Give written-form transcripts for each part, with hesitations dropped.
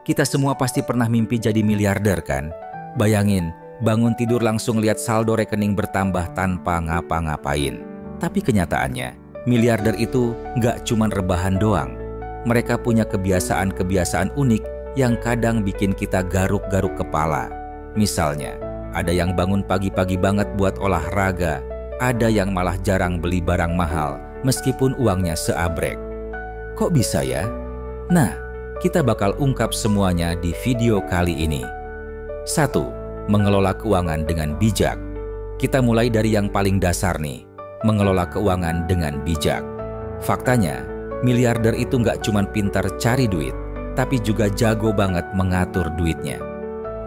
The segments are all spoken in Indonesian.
Kita semua pasti pernah mimpi jadi miliarder kan? Bayangin, bangun tidur langsung lihat saldo rekening bertambah tanpa ngapa-ngapain. Tapi kenyataannya, miliarder itu nggak cuman rebahan doang. Mereka punya kebiasaan-kebiasaan unik yang kadang bikin kita garuk-garuk kepala. Misalnya, ada yang bangun pagi-pagi banget buat olahraga, ada yang malah jarang beli barang mahal meskipun uangnya seabrek. Kok bisa ya? Nah, kita bakal ungkap semuanya di video kali ini. 1. Mengelola keuangan dengan bijak. Kita mulai dari yang paling dasar nih, mengelola keuangan dengan bijak. Faktanya, miliarder itu nggak cuma pintar cari duit, tapi juga jago banget mengatur duitnya.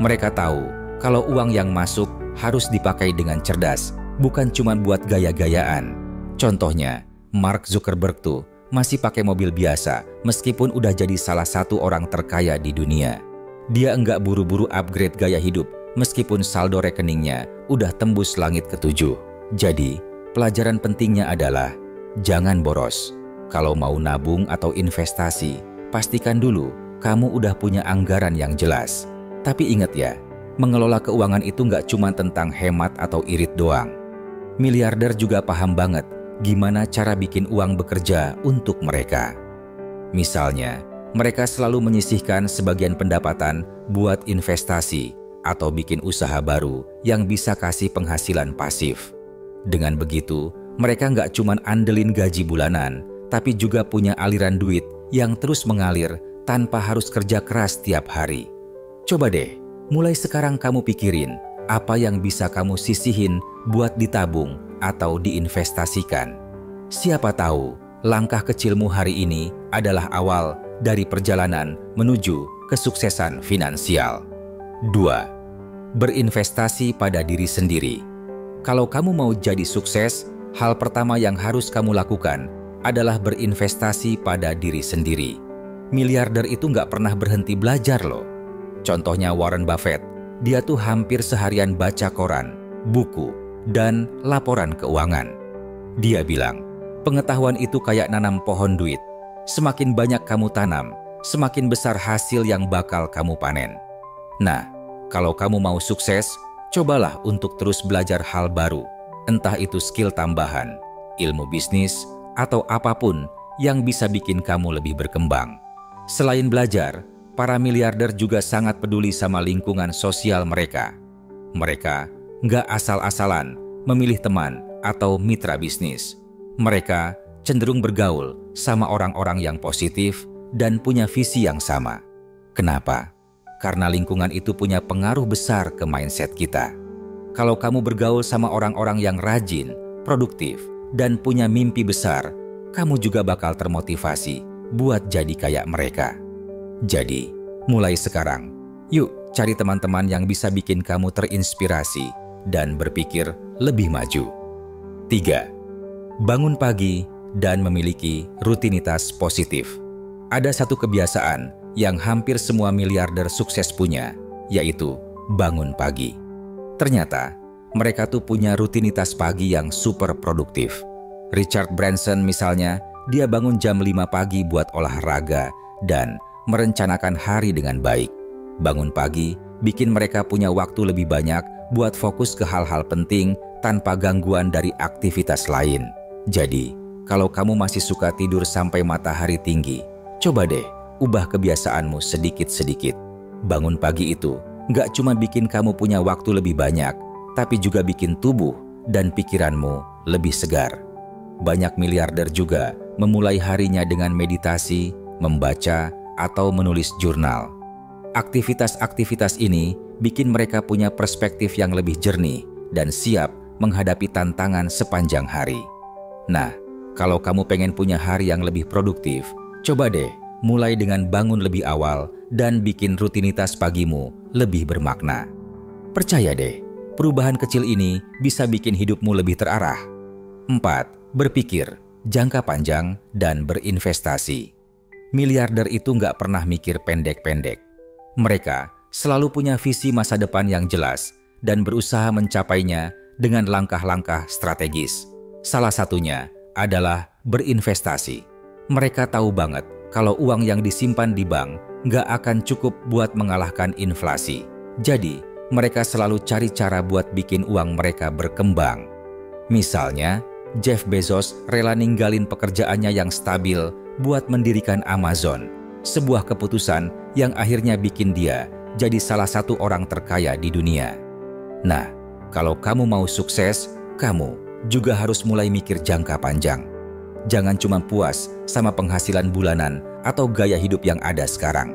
Mereka tahu kalau uang yang masuk harus dipakai dengan cerdas, bukan cuma buat gaya-gayaan. Contohnya, Mark Zuckerberg tuh masih pakai mobil biasa meskipun udah jadi salah satu orang terkaya di dunia. Dia enggak buru-buru upgrade gaya hidup meskipun saldo rekeningnya udah tembus langit ke-7. Jadi, pelajaran pentingnya adalah jangan boros. Kalau mau nabung atau investasi, pastikan dulu kamu udah punya anggaran yang jelas. Tapi ingat ya, mengelola keuangan itu nggak cuma tentang hemat atau irit doang. Miliarder juga paham banget gimana cara bikin uang bekerja untuk mereka. Misalnya, mereka selalu menyisihkan sebagian pendapatan buat investasi atau bikin usaha baru yang bisa kasih penghasilan pasif. Dengan begitu, mereka nggak cuma andelin gaji bulanan, tapi juga punya aliran duit yang terus mengalir tanpa harus kerja keras tiap hari. Coba deh, mulai sekarang kamu pikirin apa yang bisa kamu sisihin buat ditabung atau diinvestasikan. Siapa tahu langkah kecilmu hari ini adalah awal dari perjalanan menuju kesuksesan finansial. 2. Berinvestasi pada diri sendiri. Kalau kamu mau jadi sukses, hal pertama yang harus kamu lakukan adalah berinvestasi pada diri sendiri. Miliarder itu nggak pernah berhenti belajar loh. Contohnya Warren Buffett, dia tuh hampir seharian baca koran, buku, dan laporan keuangan. Dia bilang, pengetahuan itu kayak nanam pohon duit. Semakin banyak kamu tanam, semakin besar hasil yang bakal kamu panen. Nah, kalau kamu mau sukses, cobalah untuk terus belajar hal baru. Entah itu skill tambahan, ilmu bisnis, atau apapun yang bisa bikin kamu lebih berkembang. Selain belajar, para miliarder juga sangat peduli sama lingkungan sosial mereka. Mereka nggak asal-asalan memilih teman atau mitra bisnis. Mereka cenderung bergaul sama orang-orang yang positif dan punya visi yang sama. Kenapa? Karena lingkungan itu punya pengaruh besar ke mindset kita. Kalau kamu bergaul sama orang-orang yang rajin, produktif, dan punya mimpi besar, kamu juga bakal termotivasi buat jadi kayak mereka. Jadi, mulai sekarang, yuk cari teman-teman yang bisa bikin kamu terinspirasi dan berpikir lebih maju. 3. Bangun pagi dan memiliki rutinitas positif. Ada satu kebiasaan yang hampir semua miliarder sukses punya, yaitu bangun pagi. Ternyata, mereka tuh punya rutinitas pagi yang super produktif. Richard Branson misalnya, dia bangun jam 5 pagi buat olahraga dan merencanakan hari dengan baik. Bangun pagi bikin mereka punya waktu lebih banyak buat fokus ke hal-hal penting tanpa gangguan dari aktivitas lain. Jadi, kalau kamu masih suka tidur sampai matahari tinggi, coba deh ubah kebiasaanmu sedikit-sedikit. Bangun pagi itu nggak cuma bikin kamu punya waktu lebih banyak, tapi juga bikin tubuh dan pikiranmu lebih segar. Banyak miliarder juga memulai harinya dengan meditasi, membaca, atau menulis jurnal. Aktivitas-aktivitas ini bikin mereka punya perspektif yang lebih jernih dan siap menghadapi tantangan sepanjang hari. Nah, kalau kamu pengen punya hari yang lebih produktif, coba deh mulai dengan bangun lebih awal dan bikin rutinitas pagimu lebih bermakna. Percaya deh, perubahan kecil ini bisa bikin hidupmu lebih terarah. 4. Berpikir jangka panjang dan berinvestasi. Miliarder itu nggak pernah mikir pendek-pendek. Mereka selalu punya visi masa depan yang jelas dan berusaha mencapainya dengan langkah-langkah strategis. Salah satunya adalah berinvestasi. Mereka tahu banget kalau uang yang disimpan di bank nggak akan cukup buat mengalahkan inflasi. Jadi, mereka selalu cari cara buat bikin uang mereka berkembang. Misalnya, Jeff Bezos rela ninggalin pekerjaannya yang stabil buat mendirikan Amazon, sebuah keputusan yang akhirnya bikin dia jadi salah satu orang terkaya di dunia. Nah, kalau kamu mau sukses, kamu juga harus mulai mikir jangka panjang. Jangan cuma puas sama penghasilan bulanan atau gaya hidup yang ada sekarang.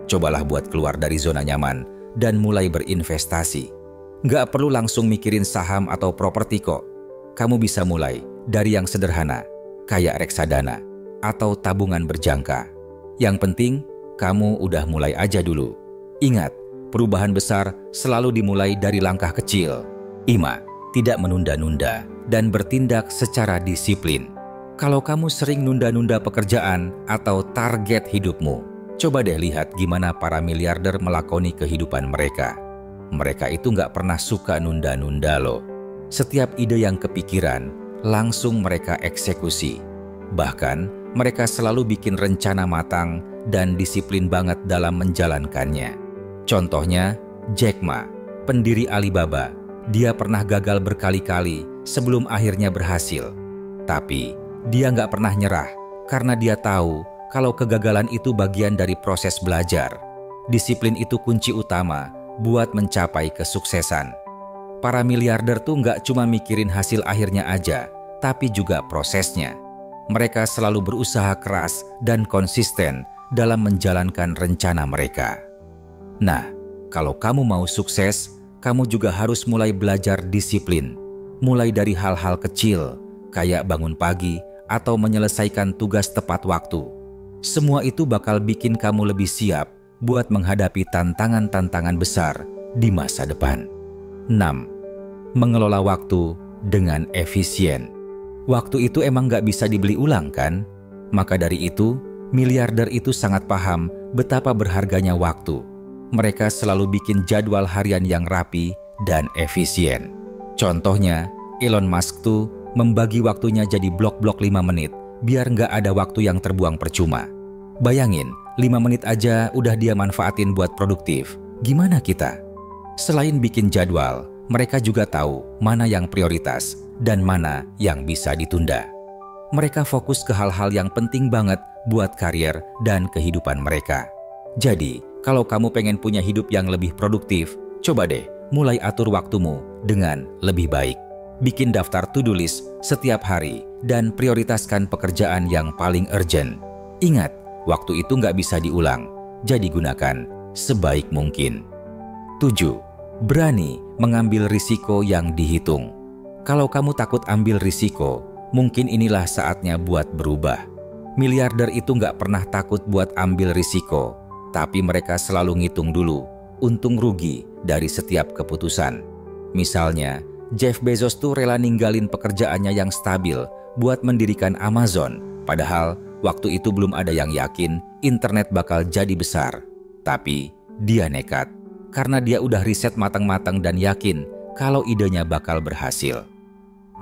Cobalah buat keluar dari zona nyaman dan mulai berinvestasi. Nggak perlu langsung mikirin saham atau properti kok. Kamu bisa mulai dari yang sederhana, kayak reksadana atau tabungan berjangka. Yang penting, kamu udah mulai aja dulu. Ingat, perubahan besar selalu dimulai dari langkah kecil. 5. Tidak menunda-nunda dan bertindak secara disiplin. Kalau kamu sering nunda-nunda pekerjaan atau target hidupmu, coba deh lihat gimana para miliarder melakoni kehidupan mereka. Mereka itu nggak pernah suka nunda-nunda loh. Setiap ide yang kepikiran, langsung mereka eksekusi. Bahkan, mereka selalu bikin rencana matang dan disiplin banget dalam menjalankannya. Contohnya, Jack Ma, pendiri Alibaba. Dia pernah gagal berkali-kali sebelum akhirnya berhasil. Tapi, dia nggak pernah nyerah karena dia tahu kalau kegagalan itu bagian dari proses belajar. Disiplin itu kunci utama buat mencapai kesuksesan. Para miliarder tuh nggak cuma mikirin hasil akhirnya aja, tapi juga prosesnya. Mereka selalu berusaha keras dan konsisten dalam menjalankan rencana mereka. Nah, kalau kamu mau sukses, kamu juga harus mulai belajar disiplin. Mulai dari hal-hal kecil, kayak bangun pagi atau menyelesaikan tugas tepat waktu. Semua itu bakal bikin kamu lebih siap buat menghadapi tantangan-tantangan besar di masa depan. 6. Mengelola waktu dengan efisien. Waktu itu emang gak bisa dibeli ulang kan? Maka dari itu, miliarder itu sangat paham betapa berharganya waktu. Mereka selalu bikin jadwal harian yang rapi dan efisien. Contohnya, Elon Musk tuh membagi waktunya jadi blok-blok 5 menit, biar nggak ada waktu yang terbuang percuma. Bayangin, 5 menit aja udah dia manfaatin buat produktif. Gimana kita? Selain bikin jadwal, mereka juga tahu mana yang prioritas dan mana yang bisa ditunda. Mereka fokus ke hal-hal yang penting banget buat karier dan kehidupan mereka. Jadi, kalau kamu pengen punya hidup yang lebih produktif, coba deh mulai atur waktumu dengan lebih baik. Bikin daftar to-do list setiap hari dan prioritaskan pekerjaan yang paling urgent. Ingat, waktu itu nggak bisa diulang, jadi gunakan sebaik mungkin. 7. Berani mengambil risiko yang dihitung. Kalau kamu takut ambil risiko, mungkin inilah saatnya buat berubah. Miliarder itu nggak pernah takut buat ambil risiko, tapi mereka selalu ngitung dulu untung rugi dari setiap keputusan. Misalnya, Jeff Bezos tuh rela ninggalin pekerjaannya yang stabil buat mendirikan Amazon, padahal waktu itu belum ada yang yakin internet bakal jadi besar. Tapi dia nekat karena dia udah riset matang-matang dan yakin kalau idenya bakal berhasil.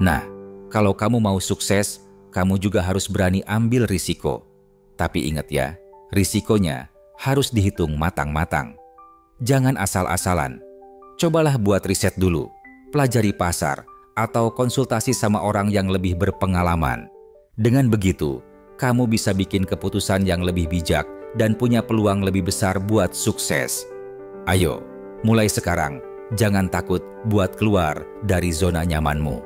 Nah, kalau kamu mau sukses, kamu juga harus berani ambil risiko. Tapi ingat ya, risikonya harus dihitung matang-matang. Jangan asal-asalan. Cobalah buat riset dulu, pelajari pasar, atau konsultasi sama orang yang lebih berpengalaman. Dengan begitu, kamu bisa bikin keputusan yang lebih bijak dan punya peluang lebih besar buat sukses. Ayo, mulai sekarang, jangan takut buat keluar dari zona nyamanmu.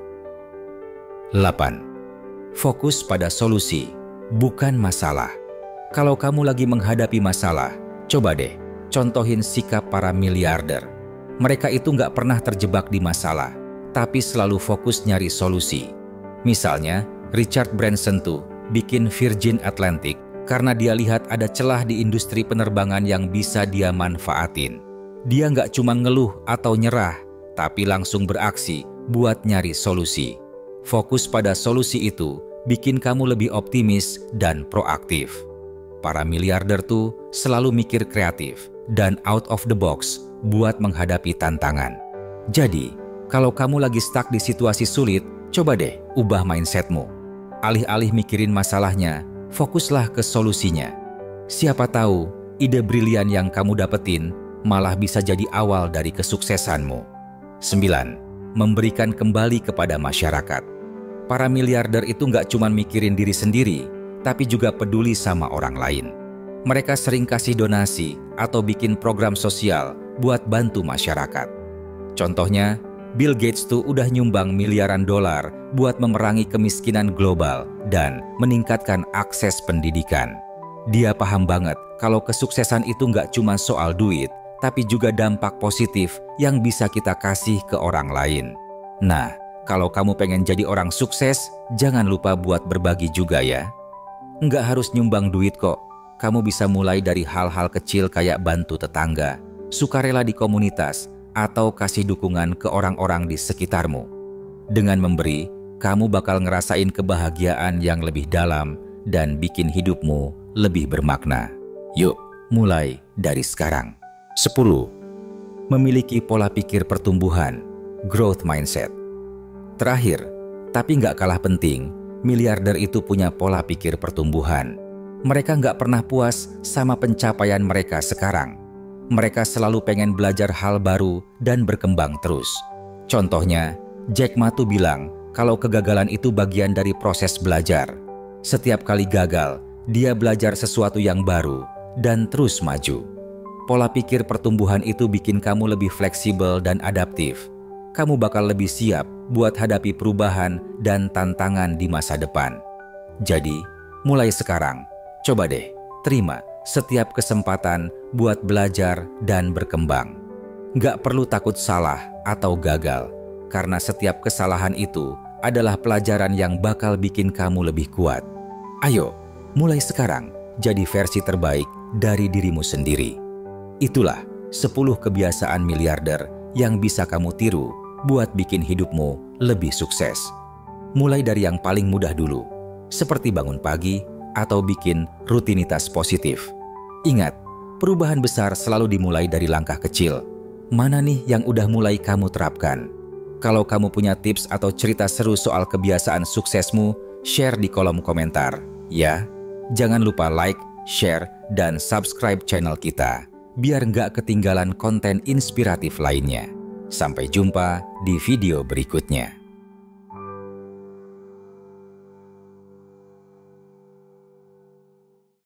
8. Fokus pada solusi, bukan masalah. Kalau kamu lagi menghadapi masalah, coba deh contohin sikap para miliarder. Mereka itu nggak pernah terjebak di masalah, tapi selalu fokus nyari solusi. Misalnya, Richard Branson tuh bikin Virgin Atlantic karena dia lihat ada celah di industri penerbangan yang bisa dia manfaatin. Dia nggak cuma ngeluh atau nyerah, tapi langsung beraksi buat nyari solusi. Fokus pada solusi itu bikin kamu lebih optimis dan proaktif. Para miliarder tuh selalu mikir kreatif dan out of the box buat menghadapi tantangan. Jadi, kalau kamu lagi stuck di situasi sulit, coba deh ubah mindsetmu. Alih-alih mikirin masalahnya, fokuslah ke solusinya. Siapa tahu Ide brilian yang kamu dapetin malah bisa jadi awal dari kesuksesanmu. 9. Memberikan kembali kepada masyarakat. Para miliarder itu nggak cuma mikirin diri sendiri, tapi juga peduli sama orang lain. Mereka sering kasih donasi atau bikin program sosial buat bantu masyarakat. Contohnya, Bill Gates tuh udah nyumbang miliaran dolar buat memerangi kemiskinan global dan meningkatkan akses pendidikan. Dia paham banget kalau kesuksesan itu nggak cuma soal duit, tapi juga dampak positif yang bisa kita kasih ke orang lain. Nah, kalau kamu pengen jadi orang sukses, jangan lupa buat berbagi juga ya. Nggak harus nyumbang duit kok. Kamu bisa mulai dari hal-hal kecil kayak bantu tetangga, sukarela di komunitas, atau kasih dukungan ke orang-orang di sekitarmu. Dengan memberi, kamu bakal ngerasain kebahagiaan yang lebih dalam dan bikin hidupmu lebih bermakna. Yuk, mulai dari sekarang. 10. Memiliki pola pikir pertumbuhan, growth mindset. Terakhir, tapi nggak kalah penting, miliarder itu punya pola pikir pertumbuhan. Mereka nggak pernah puas sama pencapaian mereka sekarang. Mereka selalu pengen belajar hal baru dan berkembang terus. Contohnya, Jack Ma tuh bilang kalau kegagalan itu bagian dari proses belajar. Setiap kali gagal, dia belajar sesuatu yang baru dan terus maju. Pola pikir pertumbuhan itu bikin kamu lebih fleksibel dan adaptif. Kamu bakal lebih siap buat hadapi perubahan dan tantangan di masa depan. Jadi, mulai sekarang, coba deh terima setiap kesempatan buat belajar dan berkembang. Gak perlu takut salah atau gagal, karena setiap kesalahan itu adalah pelajaran yang bakal bikin kamu lebih kuat. Ayo, mulai sekarang jadi versi terbaik dari dirimu sendiri. Itulah 10 kebiasaan miliarder yang bisa kamu tiru buat bikin hidupmu lebih sukses. Mulai dari yang paling mudah dulu, seperti bangun pagi atau bikin rutinitas positif. Ingat, perubahan besar selalu dimulai dari langkah kecil. Mana nih yang udah mulai kamu terapkan? Kalau kamu punya tips atau cerita seru soal kebiasaan suksesmu, share di kolom komentar, ya. Jangan lupa like, share, dan subscribe channel kita, biar nggak ketinggalan konten inspiratif lainnya. Sampai jumpa di video berikutnya.